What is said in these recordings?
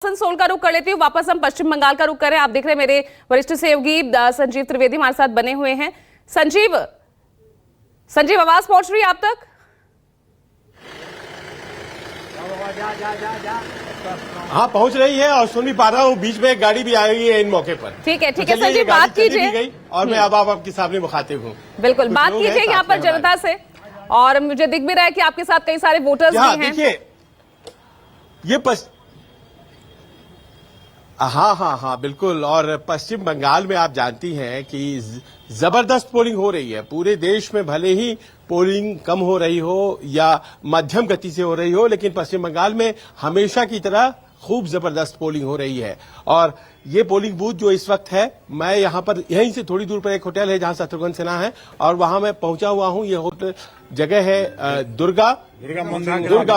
आसनसोल का रुख कर लेती हूँ। वापस हम पश्चिम बंगाल का रुख करें। आप देख रहे हैं मेरे वरिष्ठ सहयोगी संजीव त्रिवेदी हमारे साथ बने हुए हैं। संजीव आवाज पहुंच रही है आप तक? हाँ पहुंच रही है और सुन भी पा रहा हूँ। बीच में एक गाड़ी भी आई है इन मौके पर। ठीक है संजीव, बात कीजिए। और मैं अब आपके सामने मुखातिब हूँ। बिल्कुल बात कीजिए यहाँ पर जनता से। और मुझे दिख भी रहा है कि आपके साथ कई सारे वोटर्स भी हैं। देखिए ये हाँ बिल्कुल। और पश्चिम बंगाल में आप जानती हैं कि जबरदस्त पोलिंग हो रही है। पूरे देश में भले ही पोलिंग कम हो रही हो या मध्यम गति से हो रही हो, लेकिन पश्चिम बंगाल में हमेशा की तरह खूब जबरदस्त पोलिंग हो रही है। और ये पोलिंग बूथ जो इस वक्त है, मैं यहां पर यहीं से थोड़ी दूर पर एक होटल है जहां शत्रुघ्न सिन्हा है और वहां मैं पहुंचा हुआ हूं। ये होटल जगह है दुर्गा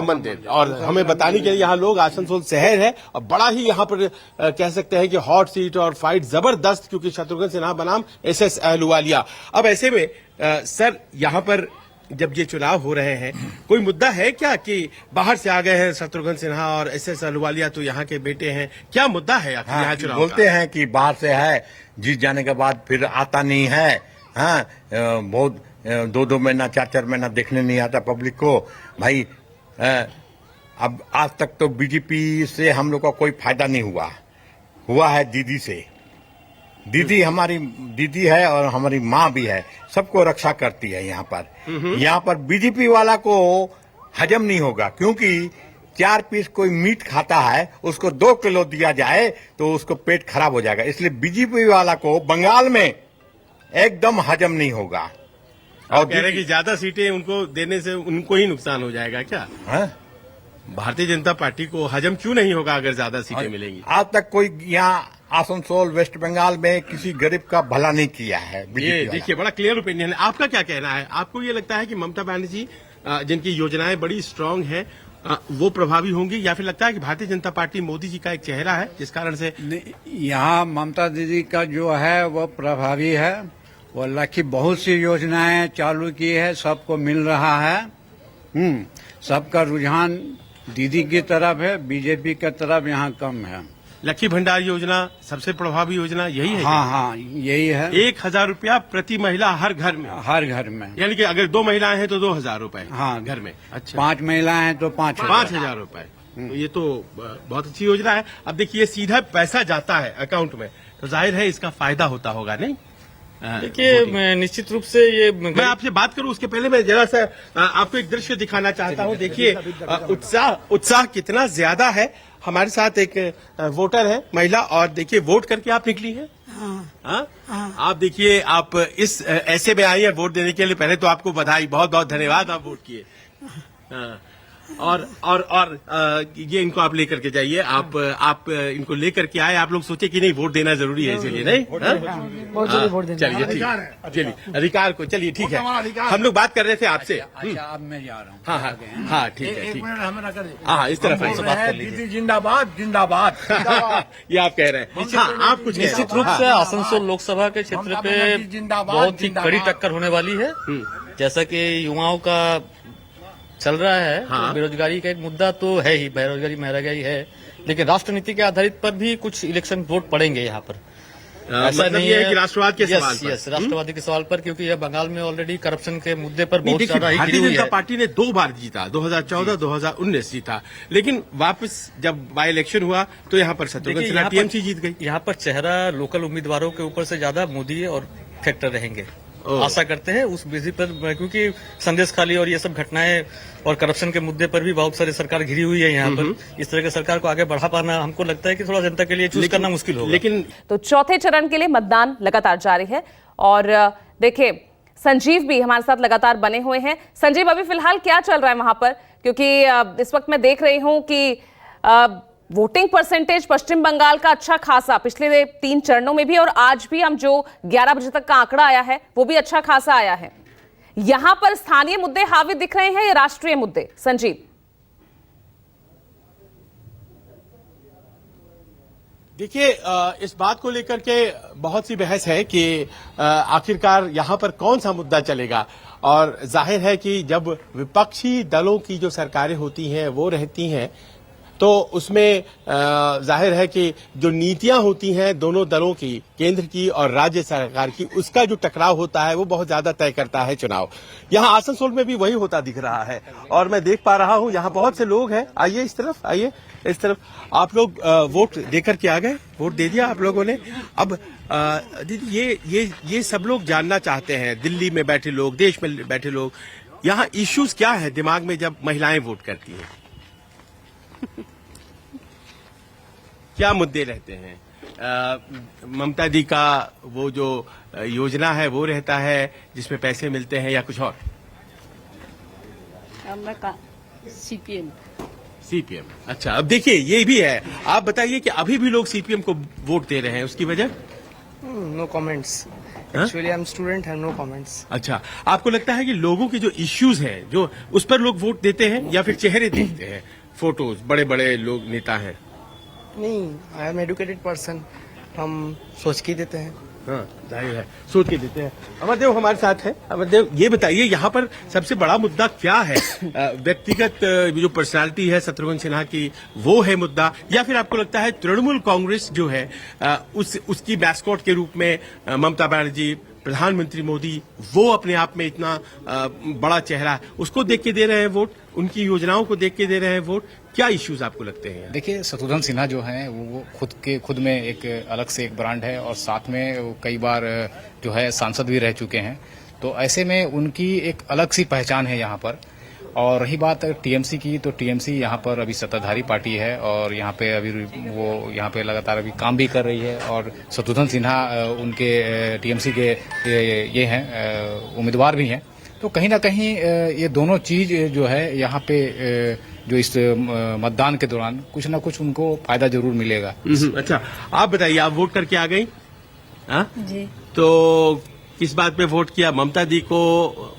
मंदिर। और हमें बताने के लिए यहाँ लोग, आसनसोल शहर है और बड़ा ही यहाँ पर कह सकते हैं कि हॉट सीट और फाइट जबरदस्त, क्योंकि शत्रुघ्न सिन्हा बनाम एसएस अहलुवालिया। अब ऐसे में सर यहाँ पर जब ये चुनाव हो रहे हैं, कोई मुद्दा है क्या कि बाहर से आ गए हैं शत्रुघ्न सिन्हा और एसएस अहलुवालिया तो यहाँ के बेटे हैं, क्या मुद्दा है यहाँ चुनाव? बोलते हैं कि बाहर से है, जीत जाने के बाद फिर आता नहीं है। हाँ, बहुत 2-2 महीना 4-4 महीना देखने नहीं आता पब्लिक को। भाई अब आज तक तो बीजेपी से हम लोग का कोई फायदा नहीं हुआ है दीदी से। दीदी हमारी दीदी है और हमारी माँ भी है, सबको रक्षा करती है। यहाँ पर बीजेपी वाला को हजम नहीं होगा, क्योंकि 4 पीस कोई मीट खाता है, उसको 2 किलो दिया जाए तो उसको पेट खराब हो जाएगा। इसलिए बीजेपी वाला को बंगाल में एकदम हजम नहीं होगा। और कह रहे हैं कि ज्यादा सीटें उनको देने से उनको ही नुकसान हो जाएगा क्या? भारतीय जनता पार्टी को हजम क्यों नहीं होगा अगर ज्यादा सीटें मिलेंगी? आज तक कोई यहाँ आसनसोल वेस्ट बंगाल में किसी गरीब का भला नहीं किया है। ये देखिए बड़ा क्लियर ओपिनियन है। आपका क्या कहना है? आपको ये लगता है कि ममता बनर्जी जिनकी योजनाएं बड़ी स्ट्रांग है वो प्रभावी होंगी, या फिर लगता है कि भारतीय जनता पार्टी मोदी जी का एक चेहरा है जिस कारण से? यहाँ ममता दीदी का जो है वो प्रभावी है। वो लकी बहुत सी योजनाएं चालू की है, सबको मिल रहा है। सबका रुझान दीदी की तरफ है, बीजेपी की तरफ यहाँ कम है। लक्की भंडार योजना सबसे प्रभावी योजना यही है? हाँ यही है। 1000 रुपया प्रति महिला हर घर में? हर घर में, यानी कि अगर 2 महिलाएं हैं तो 2000 रुपए हाँ घर में। अच्छा, 5 महिलाएं हैं तो 5000 रुपए। तो ये तो बहुत अच्छी योजना है। अब देखिए सीधा पैसा जाता है अकाउंट में, तो जाहिर है इसका फायदा होता होगा नहीं? देखिए निश्चित रूप से ये मैं आपसे बात करूं उसके पहले मैं जरा सा आपको एक दृश्य दिखाना चाहता हूं। देखिए उत्साह कितना ज्यादा है। हमारे साथ एक वोटर है महिला, और देखिए वोट करके आप निकली हैं। हाँ? आप देखिए आप इस ऐसे में आई है वोट देने के लिए। पहले तो आपको बधाई, बहुत बहुत धन्यवाद, आप वोट किए। और ये इनको आप लेकर के जाइए। आप इनको लेकर के आए। आप लोग सोचे कि नहीं वोट देना जरूरी है, इसलिए नहीं? चलिए ठीक, चलिए अधिकार को, चलिए ठीक है। हम लोग बात कर रहे थे आपसे। अब मैं जा रहा हूँ। हाँ ठीक है, ठीक। हाँ इस तरफ बात कर लीजिए। जिंदाबाद जिंदाबाद ये आप कह रहे हैं। हाँ, आप कुछ निश्चित रूप से आसनसोल लोकसभा के क्षेत्र पे बहुत ही कड़ी टक्कर होने वाली है। जैसा कि युवाओं का चल रहा है, हाँ। तो बेरोजगारी का एक मुद्दा तो है ही, बेरोजगारी महंगाई है, लेकिन राष्ट्र नीति के आधारित पर भी कुछ इलेक्शन वोट पड़ेंगे यहाँ पर। ऐसा नहीं है कि राष्ट्रवाद के सवाल पर? यस, राष्ट्रवादी के सवाल पर, क्योंकि यह बंगाल में ऑलरेडी करप्शन के मुद्दे पर बहुत ज्यादा ही भारतीय जनता पार्टी ने 2 बार जीता, 2014, 2019 जीता, लेकिन वापस जब बाई इलेक्शन हुआ तो यहाँ पर शत्रुघ्न सिन्हा टीएमसी जीत गई। यहाँ पर चेहरा लोकल उम्मीदवारों के ऊपर से ज्यादा मोदी और फैक्टर रहेंगे। आशा करते हैं उस बेसिस पर, क्योंकि संदेश खाली और ये सब घटनाएं और करप्शन के मुद्दे पर भी बहुत सारी सरकार घिरी हुई है यहाँ पर। इस तरह की सरकार को आगे बढ़ा पाना हमको लगता है कि थोड़ा जनता के लिए चूज करना मुश्किल होगा। लेकिन तो चौथे चरण के लिए मतदान लगातार जारी है। और देखिए संजीव भी हमारे साथ लगातार बने हुए हैं। संजीव, अभी फिलहाल क्या चल रहा है वहां पर? क्योंकि इस वक्त मैं देख रही हूं कि वोटिंग परसेंटेज पश्चिम बंगाल का अच्छा खासा पिछले 3 चरणों में भी, और आज भी हम जो 11 बजे तक का आंकड़ा आया है वो भी अच्छा खासा आया है। यहां पर स्थानीय मुद्दे हावी दिख रहे हैं या राष्ट्रीय मुद्दे? संजीव, देखिए इस बात को लेकर के बहुत सी बहस है कि आखिरकार यहाँ पर कौन सा मुद्दा चलेगा। और जाहिर है कि जब विपक्षी दलों की जो सरकारें होती हैं वो रहती हैं तो उसमें जाहिर है कि जो नीतियां होती हैं दोनों दलों की, केंद्र की और राज्य सरकार की, उसका जो टकराव होता है वो बहुत ज्यादा तय करता है चुनाव। यहाँ आसनसोल में भी वही होता दिख रहा है और मैं देख पा रहा हूँ यहाँ बहुत से लोग हैं। आइए इस तरफ, आइए इस तरफ। आप लोग वोट देकर के आ गए, वोट दे दिया आप लोगों ने। अब दीदी ये सब लोग जानना चाहते हैं, दिल्ली में बैठे लोग, देश में बैठे लोग, यहाँ इश्यूज क्या है दिमाग में जब महिलाएं वोट करती हैं? क्या मुद्दे रहते हैं? ममता दी का वो जो योजना है वो रहता है जिसमें पैसे मिलते हैं या कुछ और? सीपीएम। अच्छा, अब देखिए ये भी है। आप बताइए कि अभी भी लोग सीपीएम को वोट दे रहे हैं, उसकी वजह? No comments. Actually I am student, have no comments. अच्छा, आपको लगता है कि लोगों के जो इश्यूज हैं जो उस पर लोग वोट देते हैं या फिर चेहरे देखते हैं, फोटोज, बड़े बड़े लोग नेता हैं? नहीं, आई एम एजुकेटेड पर्सन, हम सोच के देते हैं। हाँ, जाहिर है सोच के देते हैं। अमरदेव हमारे साथ है। अमरदेव, ये बताइए यहाँ पर सबसे बड़ा मुद्दा क्या है? व्यक्तिगत जो पर्सनालिटी है शत्रुघ्न सिन्हा की, वो है मुद्दा, या फिर आपको लगता है तृणमूल कांग्रेस जो है उसकी मैस्कॉट के रूप में ममता बनर्जी, प्रधानमंत्री मोदी, वो अपने आप में इतना बड़ा चेहरा है, उसको देख के दे रहे हैं वोट, उनकी योजनाओं को देख के दे रहे हैं वोट? क्या इश्यूज आपको लगते हैं? देखिए, शत्रुघ्न सिन्हा जो हैं वो खुद में एक अलग से एक ब्रांड है और साथ में वो कई बार जो है सांसद भी रह चुके हैं, तो ऐसे में उनकी एक अलग सी पहचान है यहाँ पर। और रही बात टीएमसी की, तो टीएमसी यहाँ पर अभी सत्ताधारी पार्टी है और यहाँ पे अभी वो यहाँ पे लगातार अभी काम भी कर रही है और शत्रुघ्न सिन्हा उनके टीएमसी के ये हैं उम्मीदवार भी हैं। तो कहीं ना कहीं ये दोनों चीज जो है यहाँ पे जो इस मतदान के दौरान कुछ ना कुछ उनको फायदा जरूर मिलेगा। अच्छा, आप बताइए, आप वोट करके आ गई? हाँ जी। तो किस बात पे वोट किया? ममता दी को,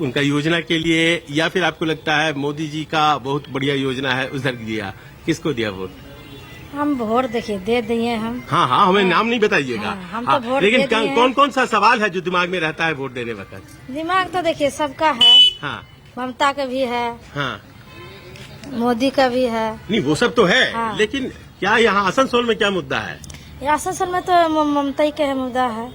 उनका योजना के लिए, या फिर आपको लगता है मोदी जी का बहुत बढ़िया योजना है उधर दिया? किसको दिया वोट? हम वोट देखिए दे दिए हम। हाँ हाँ, हमें नाम नहीं बताइएगा। हाँ, हम तो वोट लेकिन दे दिए हैं। कौन कौन सा सवाल है जो दिमाग में रहता है वोट देने वक्त? दिमाग तो देखिए सबका है। हाँ ममता का भी है, हाँ, मोदी का भी है। नहीं वो सब तो है, हाँ। लेकिन क्या यहाँ आसनसोल में क्या मुद्दा है? आसनसोल में तो ममता ही का मुद्दा है।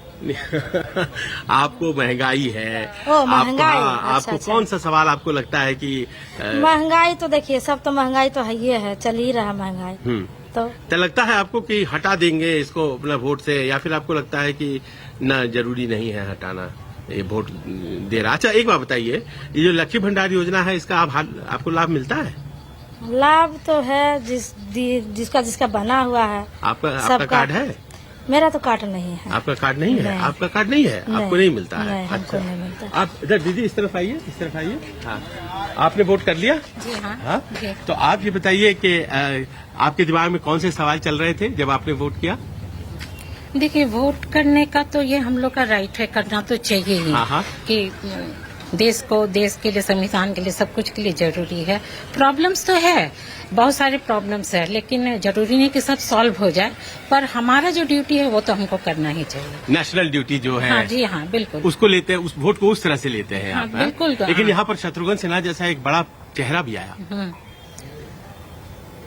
आपको महंगाई है। महंगाई। आपको अच्छा। कौन सा सवाल आपको लगता है कि महंगाई तो देखिए सब तो महंगाई तो है ही है, चल ही रहा महंगाई। तो लगता है आपको कि हटा देंगे इसको अपना वोट से, या फिर आपको लगता है कि ना जरूरी नहीं है हटाना, ये वोट दे रहा? अच्छा, एक बात बताइए, ये जो लक्ष्मी भंडार योजना है इसका आपको लाभ मिलता है? लाभ तो है जिसका बना हुआ है। आपका कार्ड है? मेरा तो कार्ड नहीं है। आपका कार्ड नहीं है? नहीं। आपका कार्ड नहीं है, आपको नहीं मिलता है? नहीं, हमको नहीं मिलता। आप इधर दीदी इस तरफ आइए, इस तरफ आइए। हाँ, आपने वोट कर लिया? जी हाँ। हाँ? जी। तो आप ये बताइए कि आपके दिमाग में कौन से सवाल चल रहे थे जब आपने वोट किया? देखिए, वोट करने का तो ये हम लोग का राइट है, करना तो चाहिए ही। हाँ। कि देश के लिए, संविधान के लिए, सब कुछ के लिए जरूरी है। प्रॉब्लम्स तो है, बहुत सारे प्रॉब्लम्स है, लेकिन जरूरी नहीं कि सब सॉल्व हो जाए, पर हमारा जो ड्यूटी है वो तो हमको करना ही चाहिए। नेशनल ड्यूटी जो है। हाँ जी हाँ, बिल्कुल उसको लेते हैं, उस वोट को उस तरह से लेते हैं हाँ, आप। बिल्कुल। लेकिन हाँ। यहाँ पर शत्रुघ्न सिन्हा जैसा एक बड़ा चेहरा भी आया।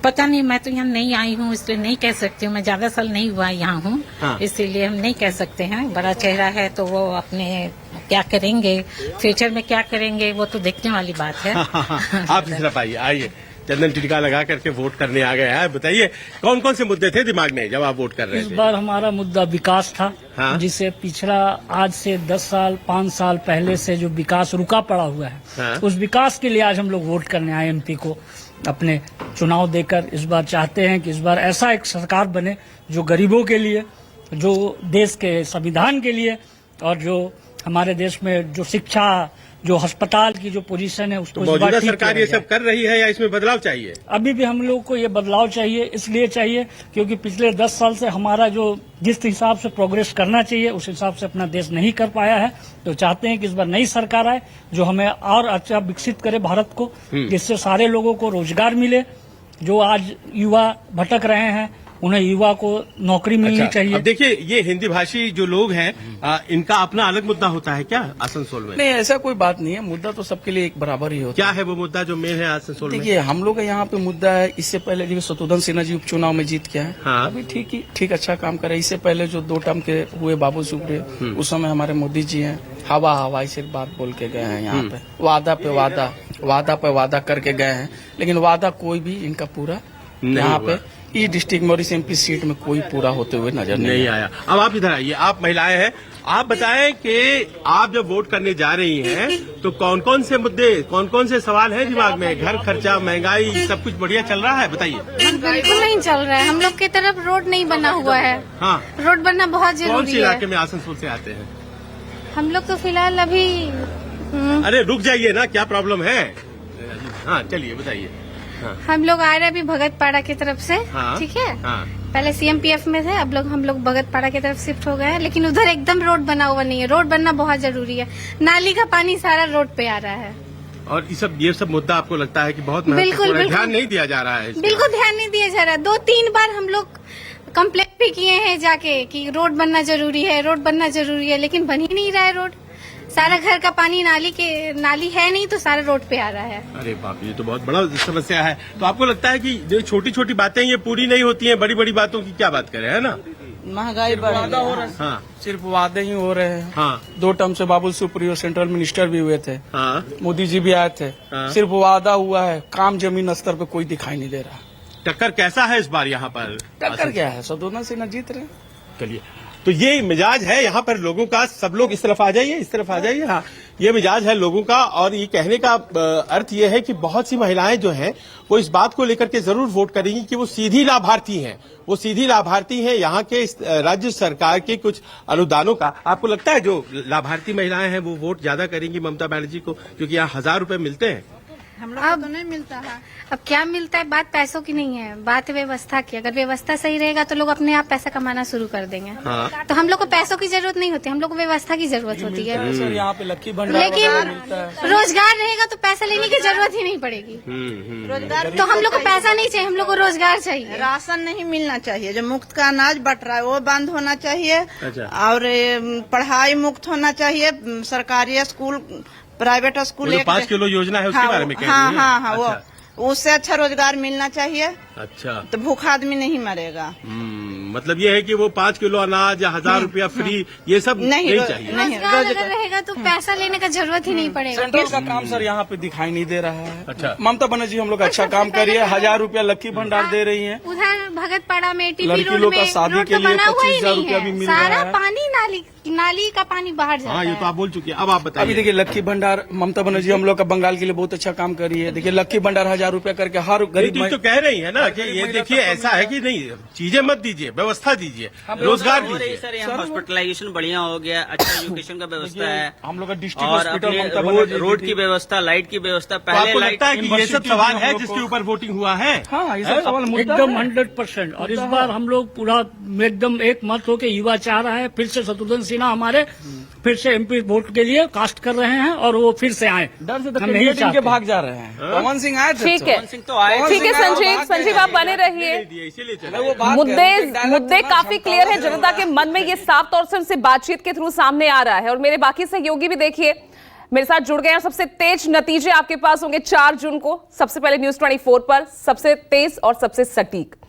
पता नहीं, मैं तो यहाँ नहीं आई हूँ इसलिए नहीं कह सकती हूँ। मैं ज्यादा साल नहीं हुआ यहाँ हूँ। हाँ। इसीलिए हम नहीं कह सकते हैं। बड़ा चेहरा है तो वो अपने क्या करेंगे, फ्यूचर में क्या करेंगे, वो तो देखने वाली बात है। आप इस तरफ आइए, चंदन टीका लगा करके वोट करने आ गए हैं। बताइए, कौन कौन से मुद्दे थे दिमाग में जब आप वोट कर रहे थे? इस बार हमारा मुद्दा विकास था। हाँ? जिसे पिछला आज से 10 साल 5 साल पहले से जो विकास रुका पड़ा हुआ है, हाँ? उस विकास के लिए आज हम लोग वोट करने आए एमपी को अपने चुनाव देकर। इस बार चाहते हैं कि इस बार ऐसा एक सरकार बने जो गरीबों के लिए, जो देश के संविधान के लिए, और जो हमारे देश में जो शिक्षा, जो अस्पताल की जो पोजीशन है उसको तो मौजूदा सरकार ये सब कर रही है या इसमें बदलाव चाहिए? अभी भी हम लोग को ये बदलाव चाहिए। इसलिए चाहिए क्योंकि पिछले 10 साल से हमारा जो जिस हिसाब से प्रोग्रेस करना चाहिए उस हिसाब से अपना देश नहीं कर पाया है। तो चाहते हैं कि इस बार नई सरकार आए जो हमें और अच्छा विकसित करे भारत को, जिससे सारे लोगों को रोजगार मिले। जो आज युवा भटक रहे हैं, उन्हें युवा को नौकरी मिलनी चाहिए। अब देखिए, ये हिंदी भाषी जो लोग हैं, इनका अपना अलग मुद्दा होता है क्या आसनसोल में? नहीं, ऐसा कोई बात नहीं है। मुद्दा तो सबके लिए एक बराबर ही होता क्या है वो मुद्दा जो मेन है आसनसोल में? देखिए, हम लोग का यहाँ पे मुद्दा है, इससे पहले जो शत्रुघ्न सिन्हा जी उपचुनाव में जीत के आए, हाँ। अभी ठीक अच्छा काम करे। इससे पहले जो 2 टर्म के हुए बाबू सुप्रियो, उस समय हमारे मोदी जी हैं, हवा ऐसे बात बोल के गए हैं यहाँ पे, वादा पे वादा करके गए हैं, लेकिन वादा कोई भी इनका पूरा यहाँ पे ई डिस्ट्रिक्ट में और इस MP सीट में कोई पूरा होते हुए नजर नहीं आया। अब आप इधर आइए, आप महिलाएं हैं, आप बताएं कि आप जब वोट करने जा रही हैं तो कौन कौन से मुद्दे, कौन कौन से सवाल हैं दिमाग में? घर खर्चा, महंगाई, सब कुछ बढ़िया चल रहा है? बताइए। बिल्कुल नहीं चल रहा है। हम लोग की तरफ रोड नहीं बना हुआ है। हाँ, रोड बनना बहुत कौन से जरूरी है। इलाके में आसनसोल से आते हैं? हम लोग तो फिलहाल अभी अरे रुक जाइए ना, क्या प्रॉब्लम है? हाँ चलिए बताइए। हम लोग आ रहे हैं अभी भगतपाड़ा की तरफ से। हाँ, ठीक है। हाँ। पहले CMPF में थे, अब हम लोग भगतपाड़ा की तरफ शिफ्ट हो गए हैं, लेकिन उधर एकदम रोड बना हुआ नहीं है। रोड बनना बहुत जरूरी है। नाली का पानी सारा रोड पे आ रहा है। और ये सब मुद्दा आपको लगता है कि बहुत बिल्कुल, महत्वपूर्ण है, बिल्कुल। ध्यान नहीं दिया जा रहा है इसमें? बिल्कुल ध्यान नहीं दिया जा रहा। 2-3 बार हम लोग कंप्लेंट भी किए हैं जाके कि रोड बनना जरूरी है, रोड बनना जरूरी है, लेकिन बन ही नहीं रहा है रोड। सारा घर का पानी नाली है नहीं, तो सारा रोड पे आ रहा है। अरे बाप, ये तो बहुत बड़ा समस्या है। तो आपको लगता है कि जो छोटी छोटी बातें ये पूरी नहीं होती हैं, बड़ी बड़ी बातों की क्या बात करें, है ना? महंगाई बढ़ रहा है। हाँ, सिर्फ वादे ही हो रहे हैं। हाँ, 2 टर्म से बाबुल सुप्रियो सेंट्रल मिनिस्टर भी हुए थे, हाँ, मोदी जी भी आए थे। हाँ। सिर्फ वादा हुआ है, काम जमीन स्तर पे कोई दिखाई नहीं दे रहा। टक्कर कैसा है इस बार यहाँ पर? टक्कर क्या है, शत्रुघ्न सिन्हा जीत रहे। चलिए, तो ये मिजाज है यहाँ पर लोगों का। सब लोग इस तरफ आ जाइए, इस तरफ आ जाइए। हाँ, ये मिजाज है लोगों का, और ये कहने का अर्थ ये है कि बहुत सी महिलाएं जो हैं वो इस बात को लेकर के जरूर वोट करेंगी कि वो सीधी लाभार्थी हैं। वो सीधी लाभार्थी हैं यहाँ के राज्य सरकार के कुछ अनुदानों का। आपको लगता है जो लाभार्थी महिलाएं हैं वो वोट ज्यादा करेंगी ममता बनर्जी को, क्योंकि यहाँ 1000 रुपए मिलते हैं? हम लोग तो नहीं मिलता है। अब क्या मिलता है? बात पैसों की नहीं है, बात व्यवस्था की। अगर व्यवस्था सही रहेगा तो लोग अपने आप पैसा कमाना शुरू कर देंगे। हाँ। तो हम लोग को पैसों की जरूरत नहीं होती, हम लोग को व्यवस्था की जरूरत होती है। सर यहाँ पे लक्की भंडार लेकिन मिलता है। रोजगार रहेगा तो पैसा लेने की जरूरत ही नहीं पड़ेगी। तो हम लोग को पैसा नहीं चाहिए, हम लोग को रोजगार चाहिए। राशन नहीं मिलना चाहिए, जो मुफ्त का अनाज बट रहा है वो बंद होना चाहिए। और पढ़ाई मुफ्त होना चाहिए। सरकारी स्कूल, प्राइवेट स्कूल, 5 किलो योजना है उसके बारे में कह रही हैं? हाँ, वो उससे अच्छा रोजगार मिलना चाहिए। अच्छा, तो भूखा आदमी नहीं मरेगा। मतलब ये है कि वो 5 किलो अनाज या 1000 रुपया फ्री, ये सब नहीं चाहिए। रोजगार अगर रहेगा तो पैसा लेने का जरूरत ही नहीं पड़ेगा। सेंट्रल का काम सर यहाँ पे दिखाई नहीं दे रहा है। अच्छा, ममता बनर्जी हम लोग अच्छा काम कर रही है। 1000 रुपया लक्की भंडार दे रही है। उधर भगतपाड़ा में TP लड़की रोड लोग का में शादी रोड के तो लिए बना हुआ ही 25,000 नहीं रुपया भी है। मिल रहा सारा है। पानी नाली का पानी बाहर जाता हाँ, ये तो है। आप बोल चुके हैं। अब आप अभी बताइए। देखिए लक्की भंडार, ममता बनर्जी हम लोग का बंगाल के लिए बहुत अच्छा काम कर रही है। देखिए लक्की भंडार 1000 रुपया करके हर गरीब तो कह रही है ना कि ये देखिए ऐसा है कि नहीं, चीजें मत दीजिए, व्यवस्था दीजिए, रोजगार दीजिए। सर यहाँ हॉस्पिटलाइजेशन बढ़िया हो गया, अच्छा एजुकेशन का व्यवस्था है, हम लोग का डिस्ट्रिक्ट और हॉस्पिटल ममता अपने बनर्जी रोड की व्यवस्था, लाइट की व्यवस्था। तो आपको पहले लगता है लाइट कि ये सब सवाल है जिसके ऊपर वोटिंग हुआ है? हाँ, ये सब सवाल मुद्दा एकदम है। 100%। और इस बार हम लोग पूरा एकदम एक मत हो के युवा चाह रहा है फिर से शत्रुघ्न सिन्हा हमारे फिर से MP वोट के लिए कास्ट कर रहे हैं और वो फिर से आए। डर से तो हम नहीं कैंडिडेट इनके चाहते। भाग जा रहे हैं। पवन सिंह आए थे। ठीक है, सिंह तो आए। ठीक है संजीव आप बने रहिए। इसीलिए चला। वो बात कर रहे हैं। मुद्दे काफी क्लियर है, जनता के मन में ये साफ तौर से उनसे बातचीत के थ्रू सामने आ रहा है। और मेरे बाकी सहयोगी भी देखिए मेरे साथ जुड़ गए हैं। सबसे तेज नतीजे आपके पास होंगे 4 जून को, सबसे पहले News 24 पर, सबसे तेज और सबसे सटीक।